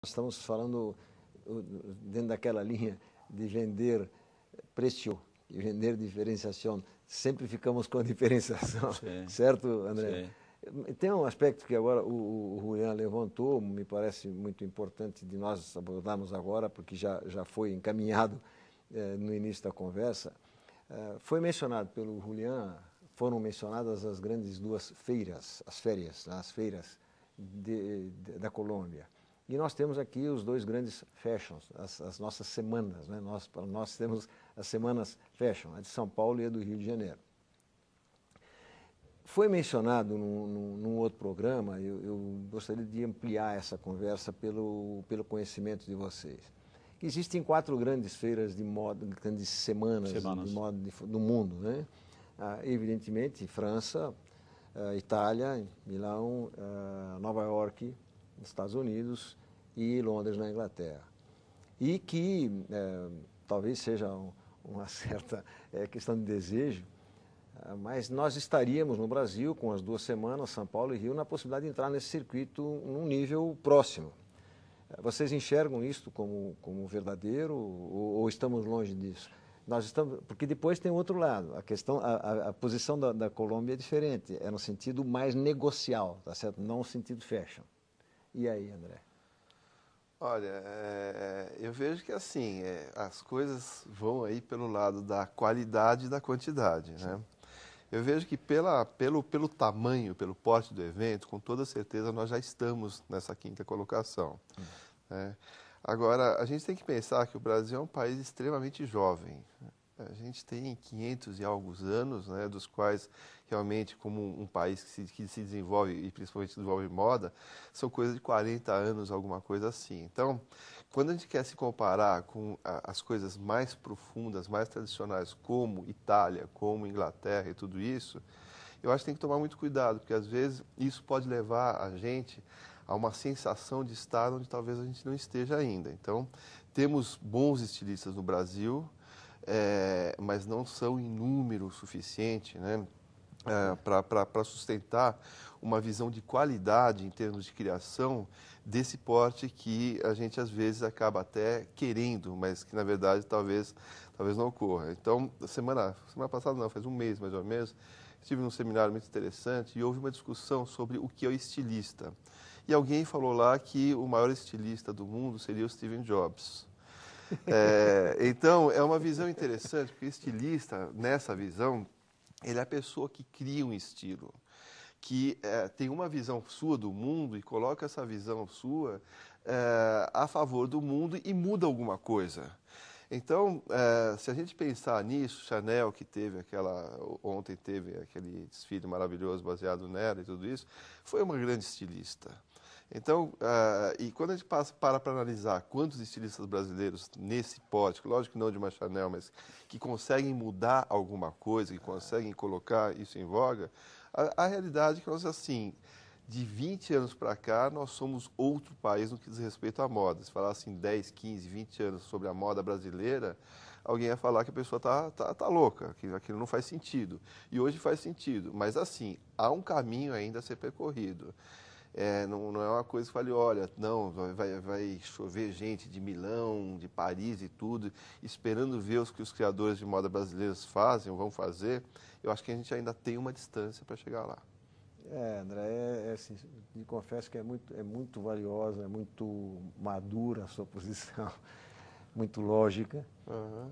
Estamos falando dentro daquela linha de vender preço e vender diferenciação. Sempre ficamos com a diferenciação, Sim. certo, André? Sim. Tem um aspecto que agora o Julián levantou, me parece muito importante de nós abordarmos agora, porque já foi encaminhado no início da conversa. Foi mencionado pelo Julián, foram mencionadas as grandes duas feiras, as feiras da Colômbia. E nós temos aqui os dois grandes fashions, as nossas semanas, né? Nós temos as semanas fashion, a de São Paulo e a do Rio de Janeiro. Foi mencionado num outro programa, eu gostaria de ampliar essa conversa pelo conhecimento de vocês. Existem 4 grandes feiras de moda, grandes semanas. De moda no mundo, né? Evidentemente, França, Itália, Milão, Nova York, Estados Unidos e Londres, na Inglaterra. E que talvez seja uma certa questão de desejo, mas nós estaríamos no Brasil, com as 2 semanas, São Paulo e Rio, na possibilidade de entrar nesse circuito num nível próximo. Vocês enxergam isto como verdadeiro ou estamos longe disso? Nós estamos, porque depois tem o outro lado, a posição da Colômbia é diferente, é no sentido mais negocial, tá certo? Não no sentido fashion. E aí, André? Olha, eu vejo que assim, as coisas vão aí pelo lado da qualidade e da quantidade, né? Eu vejo que pelo tamanho, pelo porte do evento, com toda certeza nós já estamos nessa 5ª colocação, né? Agora, a gente tem que pensar que o Brasil é um país extremamente jovem. A gente tem 500 e alguns anos, né, dos quais realmente, como um país que se desenvolve, e principalmente desenvolve moda, são coisas de 40 anos, alguma coisa assim. Então, quando a gente quer se comparar com as coisas mais profundas, mais tradicionais, como Itália, como Inglaterra e tudo isso, eu acho que tem que tomar muito cuidado, porque às vezes isso pode levar a gente a uma sensação de estar onde talvez a gente não esteja ainda. Então, temos bons estilistas no Brasil, mas não são em número suficiente, né, para sustentar uma visão de qualidade em termos de criação desse porte que a gente às vezes acaba até querendo, mas que na verdade talvez não ocorra. Então, semana passada não, faz um mês mais ou menos, estive num seminário muito interessante e houve uma discussão sobre o que é o estilista. E alguém falou lá que o maior estilista do mundo seria o Steve Jobs. Então, é uma visão interessante, porque estilista, nessa visão, ele é a pessoa que cria um estilo, que tem uma visão sua do mundo e coloca essa visão sua a favor do mundo e muda alguma coisa. Então, se a gente pensar nisso, Chanel, que ontem teve aquele desfile maravilhoso baseado nela e tudo isso, foi uma grande estilista. Então, e quando a gente para analisar quantos estilistas brasileiros nesse porte, lógico que não de uma Chanel, mas que conseguem mudar alguma coisa, que conseguem colocar isso em voga, a realidade é que nós, assim, de 20 anos para cá, nós somos outro país no que diz respeito à moda. Se falar assim 10, 15, 20 anos sobre a moda brasileira, alguém ia falar que a pessoa tá louca, que aquilo não faz sentido. E hoje faz sentido, mas assim, há um caminho ainda a ser percorrido. Não é uma coisa que fale, olha, não, vai chover gente de Milão, de Paris e tudo, esperando ver o que os criadores de moda brasileiros fazem ou vão fazer. Eu acho que a gente ainda tem uma distância para chegar lá. André, assim, me confesso que é muito valiosa, é muito madura a sua posição, muito lógica,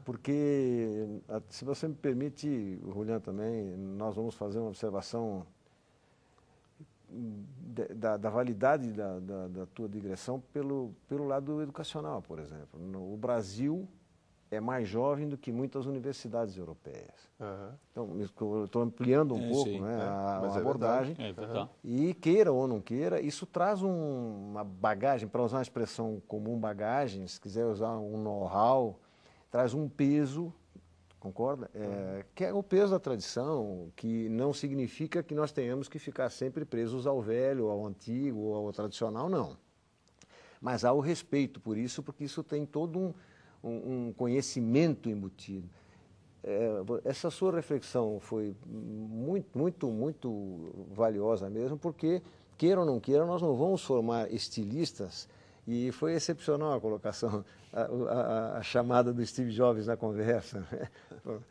porque, se você me permite, Julián também, nós vamos fazer uma observação da validade da tua digressão pelo lado educacional, por exemplo. O Brasil é mais jovem do que muitas universidades europeias. Então, eu estou ampliando um pouco, sim, né, a abordagem. E queira ou não queira, isso traz uma bagagem, para usar uma expressão comum, bagagem, se quiser usar um know-how, traz um peso, concorda? Que é o peso da tradição, que não significa que nós tenhamos que ficar sempre presos ao velho, ao antigo, ao tradicional, não. Mas há o respeito por isso, porque isso tem todo um conhecimento embutido. Essa sua reflexão foi muito valiosa mesmo, porque, queira ou não queira, nós não vamos formar estilistas E foi excepcional a colocação, a chamada do Steve Jobs na conversa. O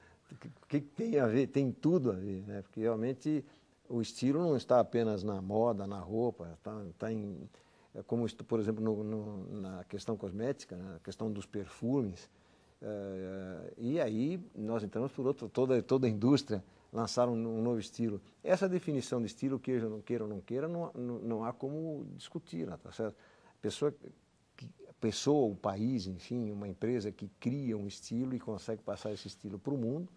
que tem a ver? Tem tudo a ver, né? Porque realmente o estilo não está apenas na moda, na roupa, está em, como, por exemplo, na questão cosmética, na questão dos perfumes. E aí nós entramos por outro, toda a indústria lançaram um novo estilo. Essa definição de estilo, queira ou não queira, não há como discutir, tá certo? A pessoa, o país, enfim, uma empresa que cria um estilo e consegue passar esse estilo para o mundo.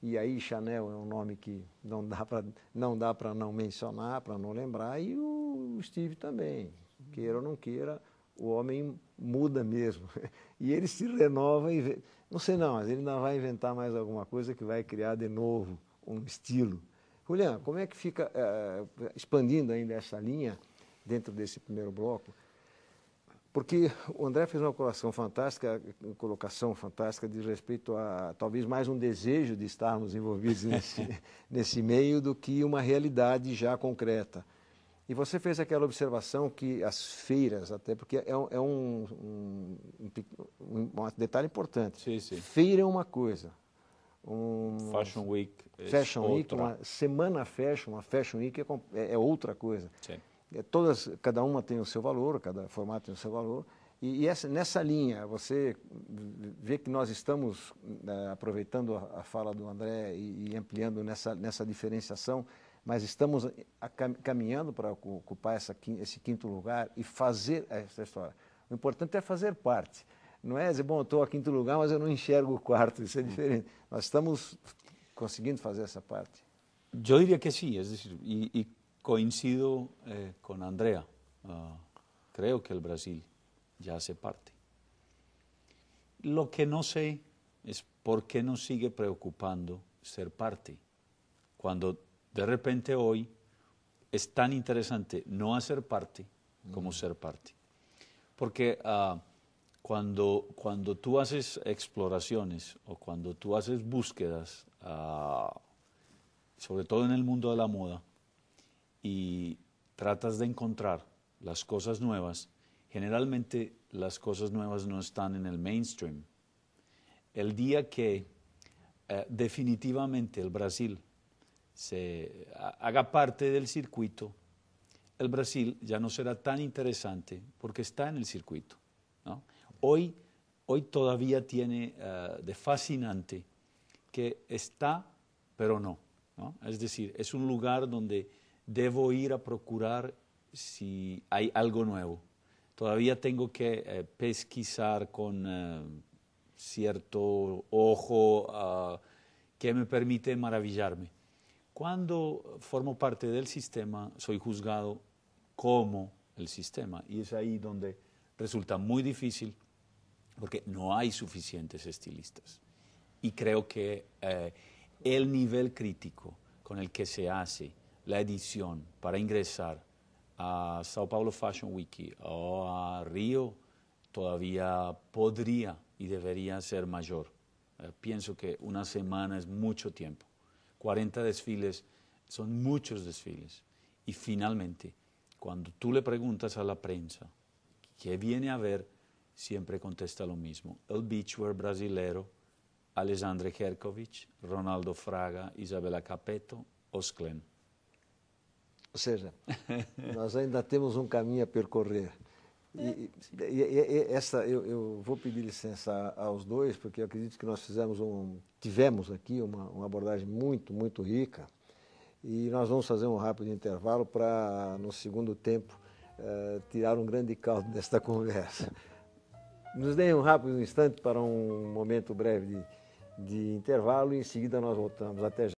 E aí Chanel é um nome que não dá para não mencionar, para não lembrar, e o Steve também. Queira ou não queira, o homem muda mesmo. E ele se renova e não sei não, mas ele ainda vai inventar mais alguma coisa que vai criar de novo um estilo. Julián, como é que fica, expandindo ainda essa linha dentro desse primeiro bloco? Porque o André fez uma colocação fantástica de respeito a talvez mais um desejo de estarmos envolvidos nesse meio do que uma realidade já concreta. E você fez aquela observação que as feiras, até porque é um detalhe importante. Sim, sim. Feira é uma coisa. Fashion Week uma semana fashion, uma Fashion Week é outra coisa. Sim. Cada uma tem o seu valor, cada formato tem o seu valor. E nessa linha, você vê que nós estamos aproveitando a fala do André e ampliando nessa diferenciação, mas estamos caminhando para ocupar esse quinto lugar e fazer essa história. O importante é fazer parte. Não é dizer, bom, eu estou a quinto lugar, mas eu não enxergo o quarto, isso é diferente. Nós estamos conseguindo fazer essa parte. Eu diria que sim, es decir, y coincido con Andrea. Creo que el Brasil ya hace parte. Lo que no sé es por qué nos sigue preocupando ser parte, cuando de repente hoy es tan interesante no hacer parte como ser parte. Porque cuando tú haces exploraciones o cuando tú haces búsquedas, sobre todo en el mundo de la moda, y tratas de encontrar las cosas nuevas, generalmente las cosas nuevas no están en el mainstream. El día que definitivamente el Brasil se haga parte del circuito, el Brasil ya no será tan interesante porque está en el circuito, ¿no? Hoy todavía tiene de fascinante que está, pero no, ¿no? Es decir, es un lugar donde debo ir a procurar si hay algo nuevo. Todavía tengo que pesquisar con cierto ojo que me permite maravillarme. Cuando formo parte del sistema, soy juzgado como el sistema. Y es ahí donde resulta muy difícil porque no hay suficientes estilistas. Y creo que el nivel crítico con el que se hace la edición para ingresar a Sao Paulo Fashion Week o a Río todavía podría y debería ser mayor. Pienso que una semana es mucho tiempo. 40 desfiles son muchos desfiles. Y finalmente, cuando tú le preguntas a la prensa qué viene a ver, siempre contesta lo mismo. El beachwear brasilero, Alexandre Herkovich, Ronaldo Fraga, Isabela Capetto, Osklen. Ou seja, nós ainda temos um caminho a percorrer. Eu vou pedir licença aos dois, porque eu acredito que nós tivemos aqui uma abordagem muito, muito rica, e nós vamos fazer um rápido intervalo para, no segundo tempo, tirar um grande caldo desta conversa. Nos deem um rápido instante para um momento breve de intervalo e em seguida nós voltamos. Até já.